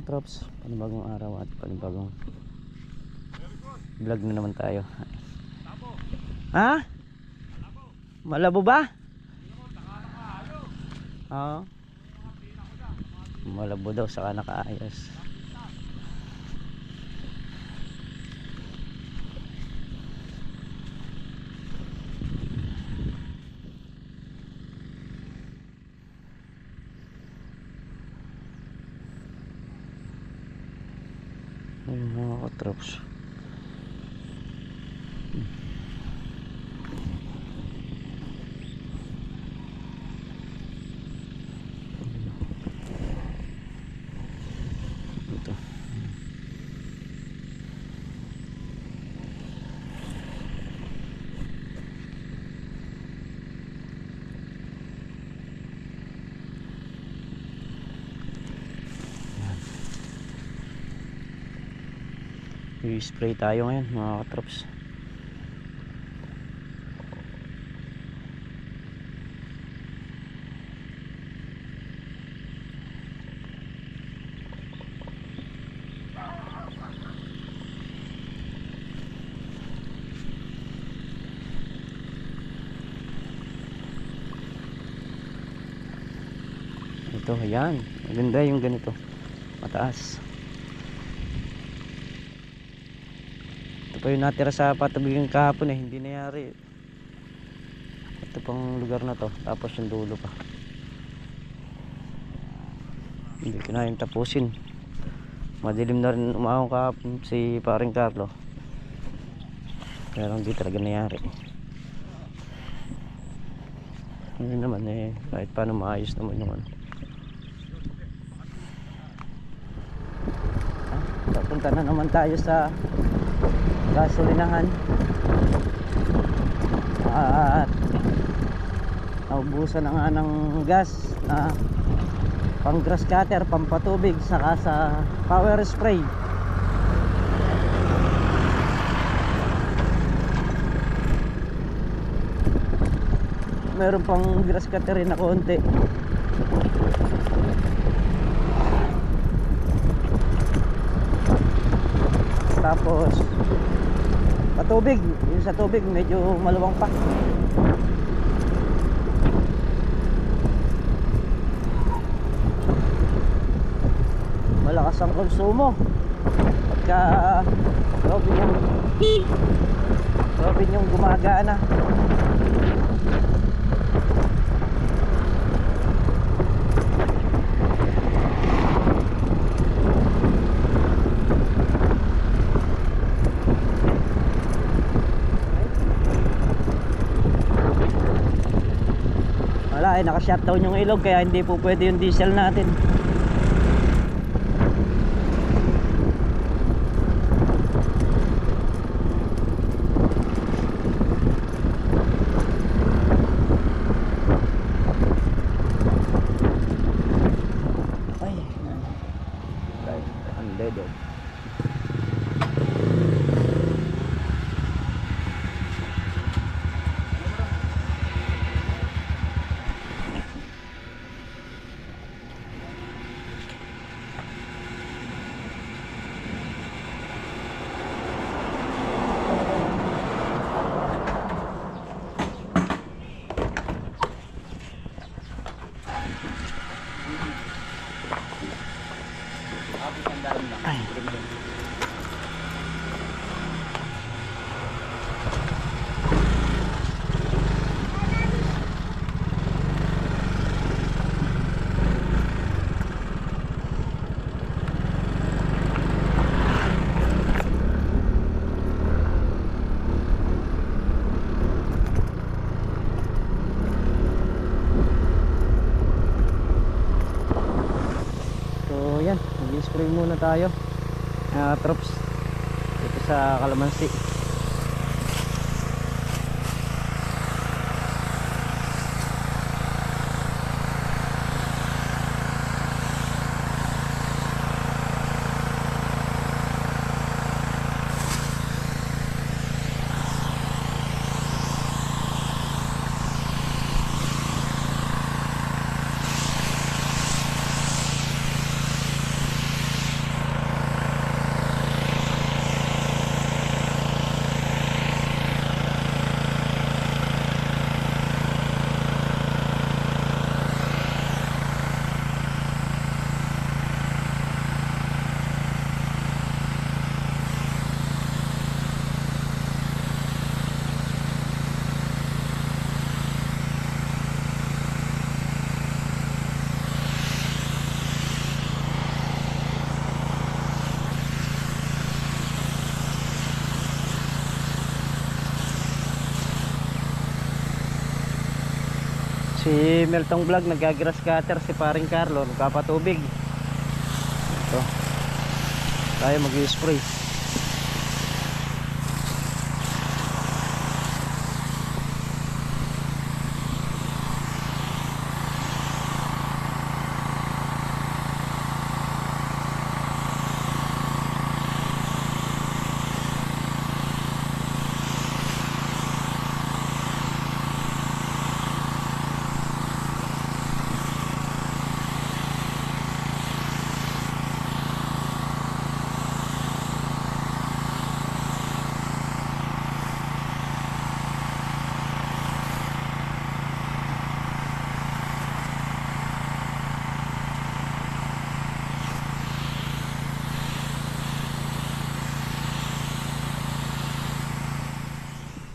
katrops, panibagong araw at panibagong vlog na naman tayo. Ha? Malabo ba? Oo. Malabo daw saka nakaayos. Ayun mga katrops. Ito. I-spray tayo ngayon mga katrops. Ito, ayan. Maganda yung ganito. Mataas. Ito pa yung natira sa patubig kahapon eh. Hindi nangyari. Ito pang lugar na to. Tapos yung dulo pa. Hindi ko na yung tapusin. Madilim na rin umahong kahapon si paring Carlo. Pero hindi talaga nangyari. Hindi naman eh. Kahit paano maayos naman yung ano. Papunta na naman tayo sa gasolinahan at naubusan na nga ng gas na pang grass cutter, pampatubig, saka sa power spray. Meron pang grass cutter rin na konti. Tapos patubig, yung sa tubig medyo maluwang pa. Malakas ang konsumo pagka Robin yung gumagana. Wala eh, naka-shutdown yung ilog kaya hindi po pwede yung diesel natin. Ay, ang dead. Ay. So yan, mag-spray muna tayo trops dito sa kalamansi. Si Meltong Vlog nagagrass cutter, si paring Carlo nagpapatubig. Ito tayo mag-spray.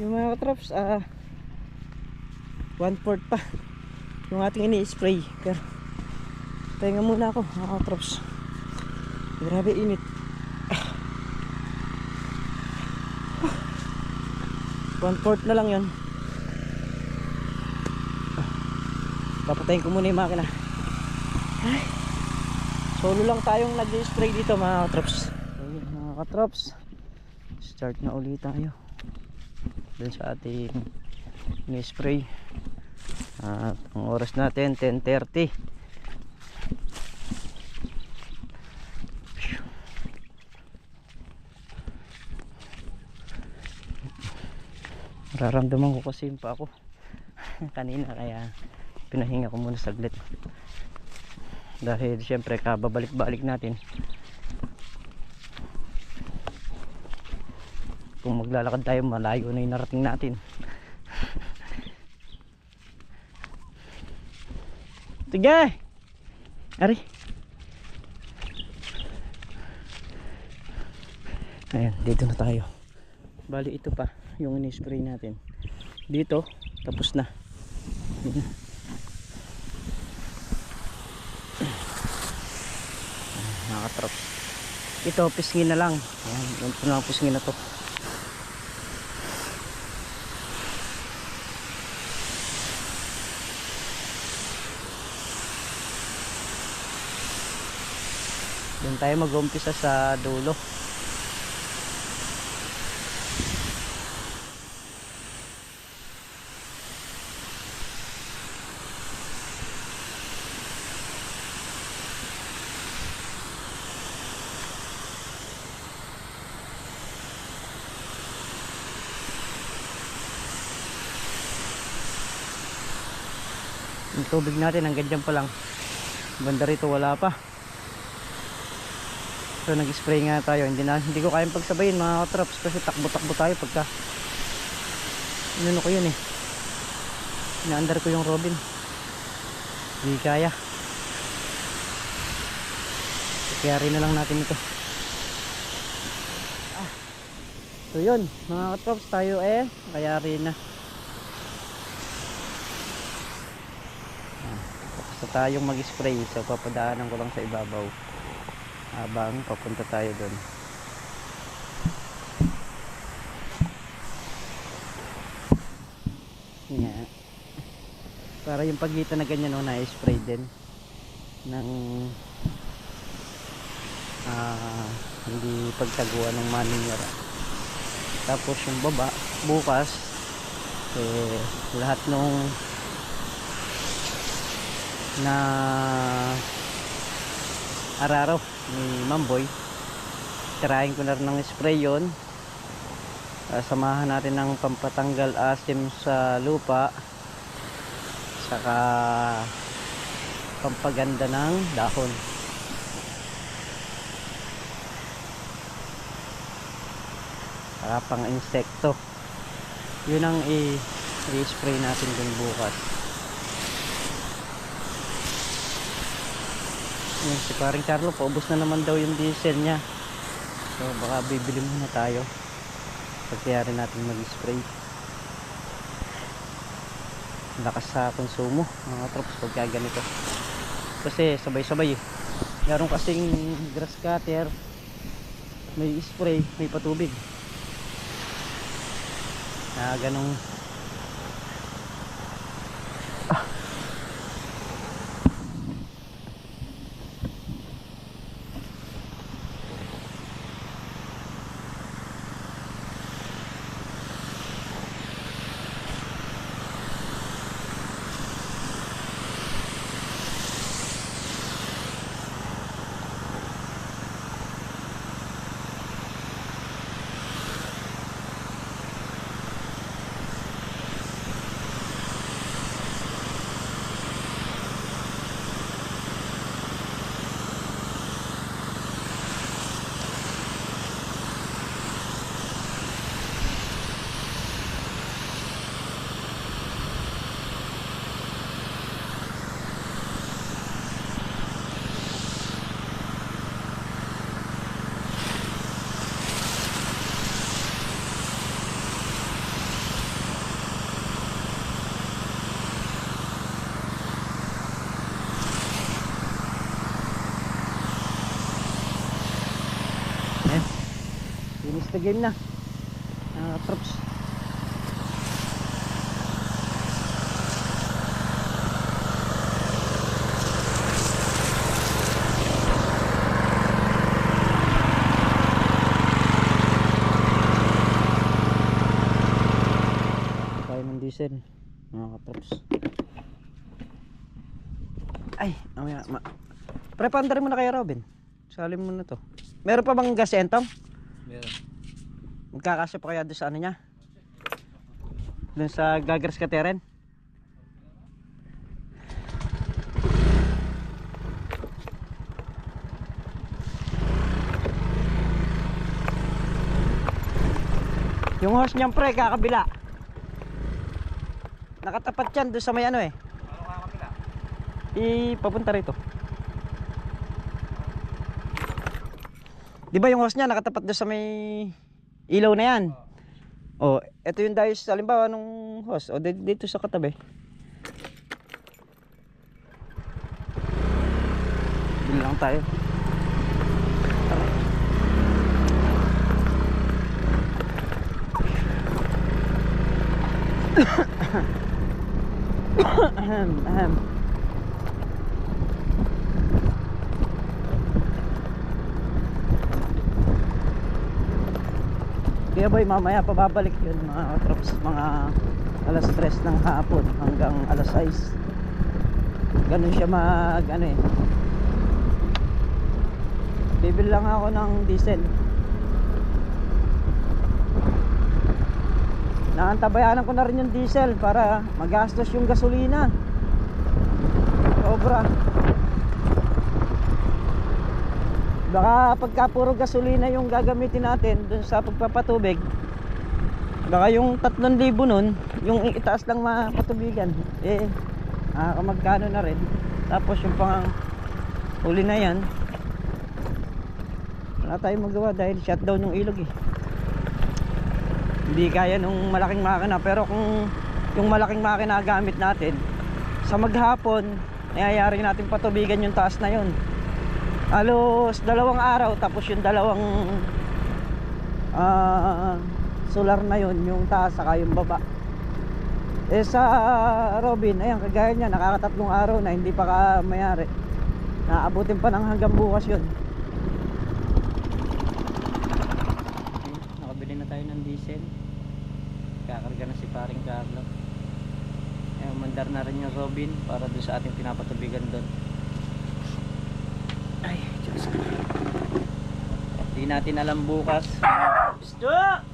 Yung mga katraps, 1/4 pa yung ating ini-spray. Pero pahinga muna ako mga katraps, grabe init. 1/4 na lang yun. Papatayin ko muna yung makina. Ay, solo lang tayong nag-spray dito mga katraps. Ayun mga katraps, start na ulit tayo dun sa ating ni-spray. At ang oras natin 10:30. Nararamdaman ko kasi yung pa ako kanina, kaya pinahinga ko muna saglit. Dahil syempre kababalik-balik natin. Kung maglalakad tayo, malayo na yung narating natin. Sige! Ari! Ayan, dito na tayo. Bali ito pa yung ini-spray natin. Dito, tapos na. Nakatrap. Ito, pisngin na lang. Ayan, ito na lang pisngin na to. Doon tayo mag-umpisa sa dulo. Yung tubig natin hanggang dyan pa lang. Banda rito wala pa. So nag-spray nga tayo. Hindi ko kayang pagsabayin mga katraps, kasi takbo-takbo tayo pagka inano ko yun eh. Inaandar ko yung Robin. Hindi kaya. Kaya rin na lang natin ito. So yun mga katraps, tayo kaya rin na. Tapos na tayong mag-spray. So papadaanan ko lang sa ibabaw habang papunta tayo doon. Yeah. Para yung pagitan na ganyan na-spray din ng hindi pagtaguan ng manure. Tapos yung baba bukas lahat nung na araro ni Mamboy, tirahin ko na rin ng spray yon. Samahan natin ng pampatanggal asim sa lupa, saka pampaganda ng dahon. Saka pang insekto. Yun ang i-spray natin dun bukas. Yung si paring Carlo, paubos na naman daw yung diesel niya. So baka bibili muna tayo pagkaya rin natin mag-spray. Lakas sa konsumo mga trops pagka ganito, kasi sabay-sabay meron kasing grass cutter, may spray, may patubig na ganong Ayan. Finish the game na. Troops. Tayo ng diesel. Mga katrops. Ay, mamaya. Pre-pandari mo na kaya, Robin. Salim mo na to. Meron pa bang gas entong? Meron. Magkakasya pa kaya doon sa ano niya? Doon sa Gagras Kateren? Yung hose niyang pre, kakabila. Nakatapat yan doon sa may ano eh. Ano kakapila? Papunta rito. Di ba yung hose niya nakatapat doon sa may ilaw na yan? Oh, ito yung dahil sa halimbawa nung hose. O dito sa katabi. Bili lang tayo. Ahem. Kaya boy, mamaya pababalik yun mga troops, mga alas 3 ng hapon hanggang alas 6. Ganun siya mag ano eh. Bibili lang ako ng diesel. Naantabayanan ko na rin yung diesel para magastos yung gasolina. Sobra. Baka pagka puro gasolina yung gagamitin natin dun sa pagpapatubig, baka yung 3,000 nun, yung itaas lang mapatubigan, magkano na rin. Tapos yung pang huli na yan, wala tayong magawa dahil shutdown yung ilog eh. Hindi kaya nung malaking makina. Pero kung yung malaking makina gamit natin, sa maghapon nangyayari natin patubigan yung taas na yun. Halos 2 araw, tapos yung 2 solar na yun, yung taas saka yung baba. Sa Robin, ayan, kagaya niya, nakaka3 araw na hindi pa mayari. Naabutin pa ng hanggang bukas yun. Okay, nakabili na tayo ng diesel. Kakarga na si paring Carlo. Ayan, mandar na rin yung Robin para doon sa ating pinapatubigan doon. Ay, Diyos ko. Hindi natin alam bukas. Stop!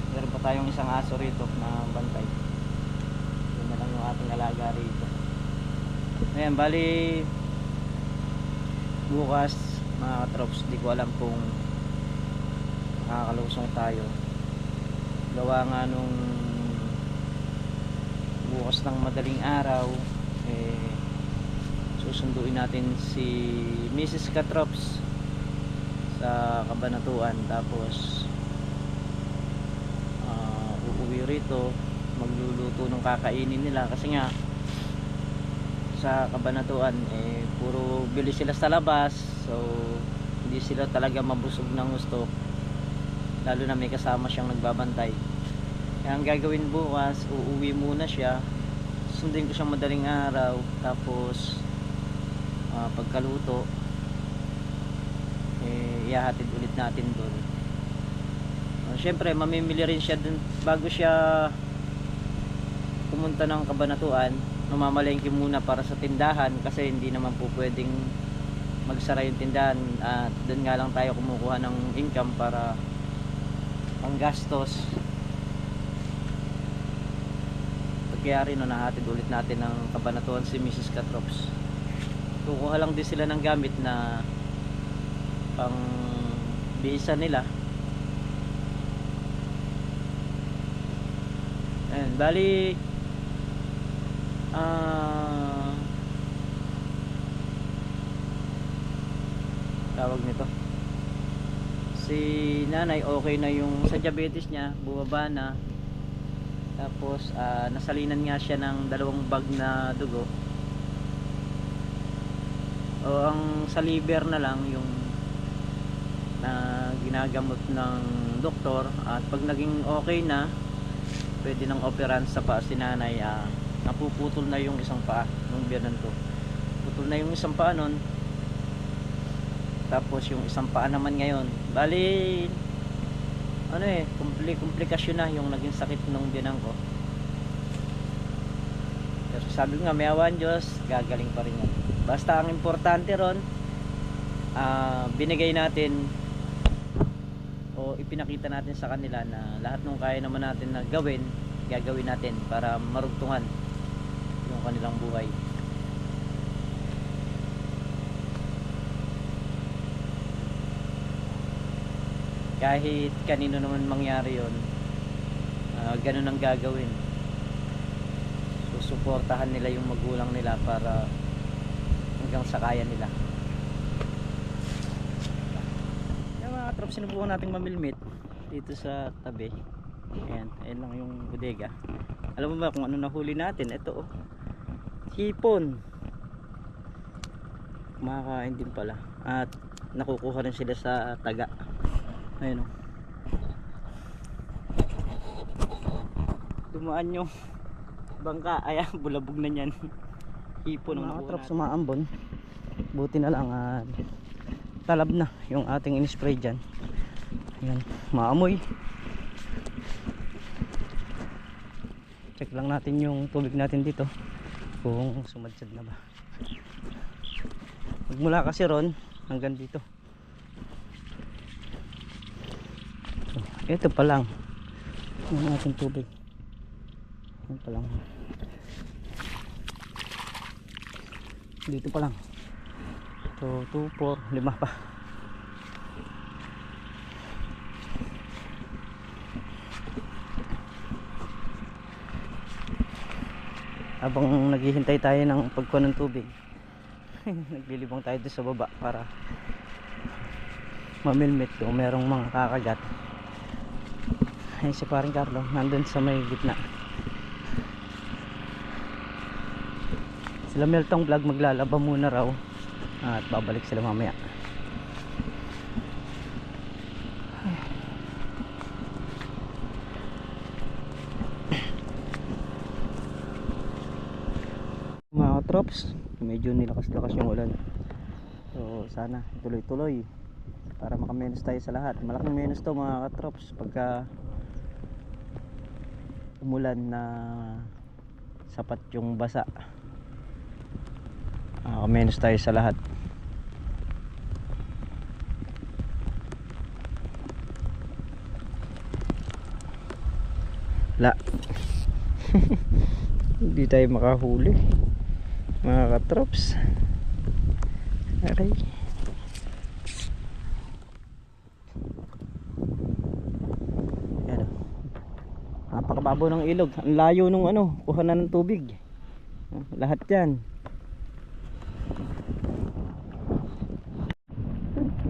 Meron pa tayong isang aso rito na bantay. Yun na lang yung ating alaga rito. Ayan, bali bukas mga katrops, di ko alam kung makakalusong tayo. Gawa nga nung bukas ng madaling araw, susunduin natin si Mrs. Katrops sa Cabanatuan, tapos uuwi rito, magluluto ng kakainin nila kasi nga sa Cabanatuan puro bili sila sa labas, so hindi sila talaga mabusog ng gusto, lalo na may kasama siyang nagbabantay. Kaya ang gagawin bukas, uuwi muna siya, sundin ko siyang madaling araw, tapos pagkaluto ihahatid ulit natin doon. Syempre mamimili rin siya dun bago siya pumunta ng Cabanatuan. Namamalengke muna para sa tindahan kasi hindi naman po pwedeng magsara yung tindahan, at doon nga lang tayo kumukuha ng income para pang gastos. Kaya rin nahatid ulit natin ng Cabanatuan si Mrs. Katrops. Kukuha lang din sila ng gamit na pang bisa nila. Ayan, bali tawag nito, si nanay okay na yung sa diabetes niya, bumaba na. Tapos nasalinan nga siya ng 2 bag na dugo. o ang sa liver na lang yung na ginagamot ng doktor, at pag naging okay na pwede nang operan sa paa si nanay. Napuputol na yung isang paa ng biyanan ko, putol na yung isang paa nun, tapos yung isang paa naman ngayon bali ano komplikasyon na yung naging sakit ng biyanan ko. Pero sabi ko nga, may awan Diyos, gagaling pa rin yan. Basta ang importante ron, binigay natin o ipinakita natin sa kanila na lahat ng kaya naman natin na gawin, gagawin natin para marugtungan yung kanilang buhay. Kahit kanino naman mangyari yon, ganun ang gagawin. Susuportahan nila yung magulang nila para hanggang sa kaya nila. Yung mga katrops, sinubukan nating mamilmit dito sa tabi. Ayan lang yung bodega. Alam mo ba kung ano nahuli natin? Ito hipon. Makakain din pala, at nakukuha rin sila sa taga. Ayun dumaan yung bangka, ayan, bulabog na yan. Hipon ang mga katrops, sumaambon. Buti na lang talab na yung ating in-spray dyan. Ayan, maamoy. Check lang natin yung tubig natin dito kung sumadsad na ba. Magmula kasi ron hanggang dito. Ito pa lang yung ating tubig. Ito pa lang. Dito pa lang. So 2, 4, 5 pa. Habang naghihintay tayo ng pagkuha ng tubig, naglilibang tayo doon sa baba para mamilmit kung merong mga kakagat. Ayun si paring Carlo, nandun sa may gitna. Sila Meltong Vlog maglalaba muna raw, at babalik sila mamaya. Mga katrops, medyo nilakas-lakas yung ulan. So sana tuloy-tuloy para makamenos tayo sa lahat. Malaking menos to mga katrops pagka umulan na sapat yung basa. Menos tayo sa lahat. Hindi tayo makahuli mga katrops. Aray. Ayan, napakababaw ng ilog. Ang layo nung kuhanan ng tubig. Lahat yan.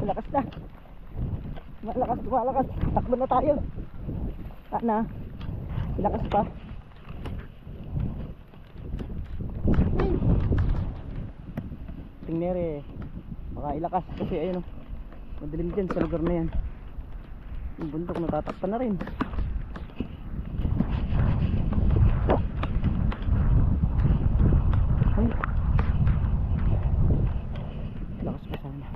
Malakas na. Malakas. Takbo na tayo. Na. Malakas pa. Tingnan baka ilakas kasi ayun madilim dyan sa lugar na yan. Yung bundok natatakpan na rin. Ay, lakas pa sana.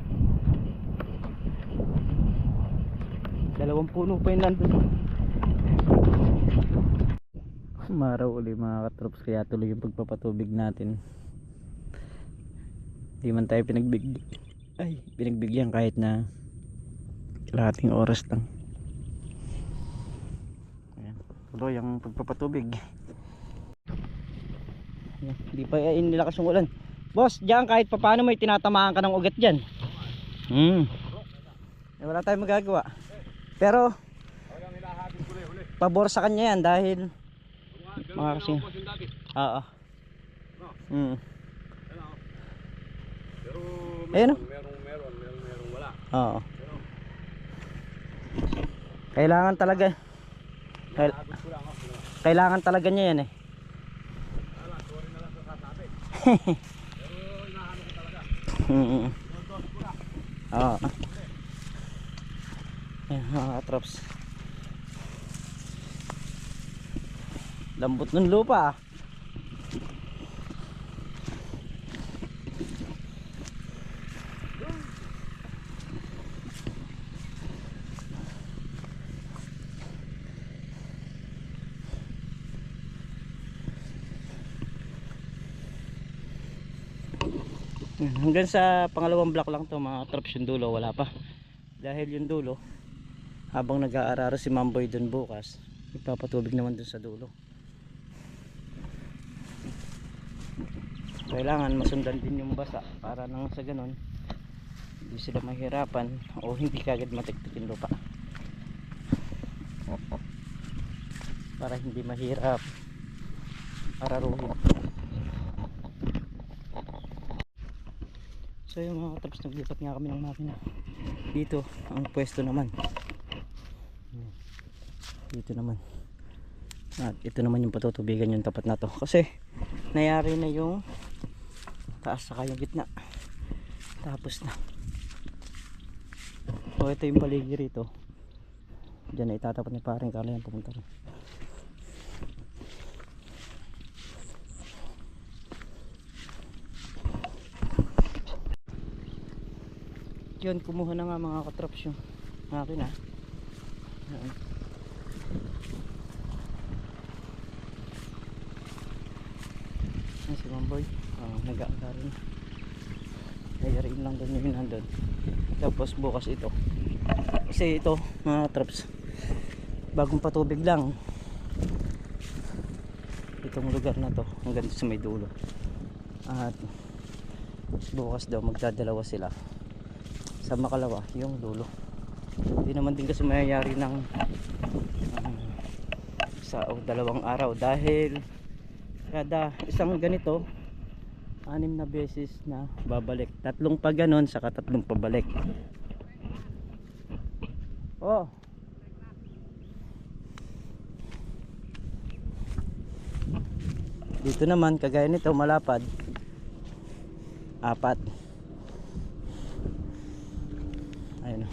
Dalawang puno pa yun nandun. Maraw uli mga katrops, kaya tuloy yung pagpapatubig natin. Di man tayo pinagbigyan kahit na kalahating oras lang. Ayan, tuloy ang pagpapatubig. Ayan, di pa inilakas yung ulan. Boss, diyan kahit papaano may tinatamaan ka ng ugat dyan. Wala tayong magagawa. Pero pabor sa kanya yan dahil mga kasi oo. Ayun, merong wala. Oo. Kailangan talaga niya yan eh. Sorry na lang sa sasabi. Pero inaano ko talaga. Mm. Oo. Ayan mga katrops. Lambot ng lupa. Hanggang sa pangalawang block lang to mga katrops, yung dulo wala pa. Dahil yung dulo, habang nag-aararo si Mamboy dun bukas, ipapatubig naman dun sa dulo. Kailangan masundan din yung basa para nang sa ganon hindi sila mahirapan o hindi kagad matiktik yung lupa, para hindi mahirap araruhin. So yung mga katrops, naglipat nga kami ng makina dito. Ang pwesto naman dito naman, at ito naman yung patutubigan yung tapat na to, kasi nayari na yung taas saka yung gitna, tapos na. So ito yung paligid rito, dyan na itatapat ni paring Carla yan, pupunta rin. Yun, kumuha na nga mga katrops yung makina. Yan si Mamboy, nag-aakari na. Ayarin lang doon yung nandun. Tapos bukas ito, kasi ito mga katrops, bagong patubig lang itong lugar na to hanggang sa may dulo. At bukas daw magdadalawa sila sa makalawa yung dulo. Hindi naman din kasi mayayari ng isa o dalawang araw, dahil kada isang ganito 6 na beses na babalik, 3 pa ganon saka 3 pabalik. Oh, dito naman kagaya nito malapad 4. Ayun o.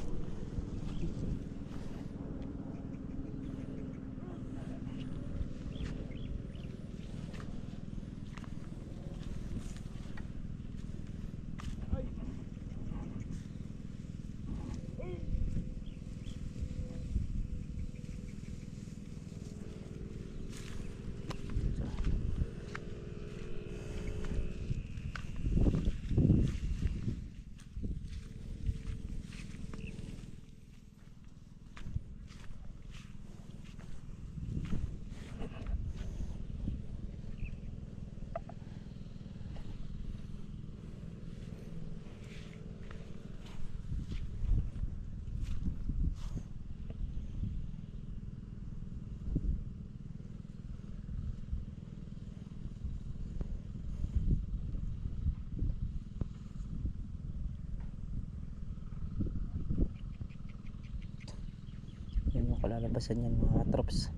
Yan yung kalalabasan yan mga katrops.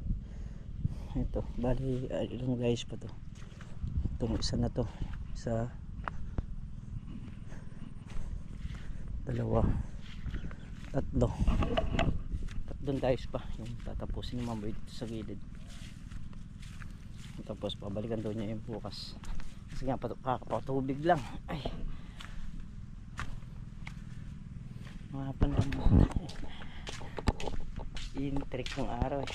Ito, bali ilang guys pa to. Itong isa na to, isa, dalawa, tatlo. Tatlong guys pa yung tatapusin yung Mamboy dito sa gilid. Tapos pabalikan daw niya yung bukas, kasi nga kakapatubig lang. Ay, mga panahon yung trick ng araw eh.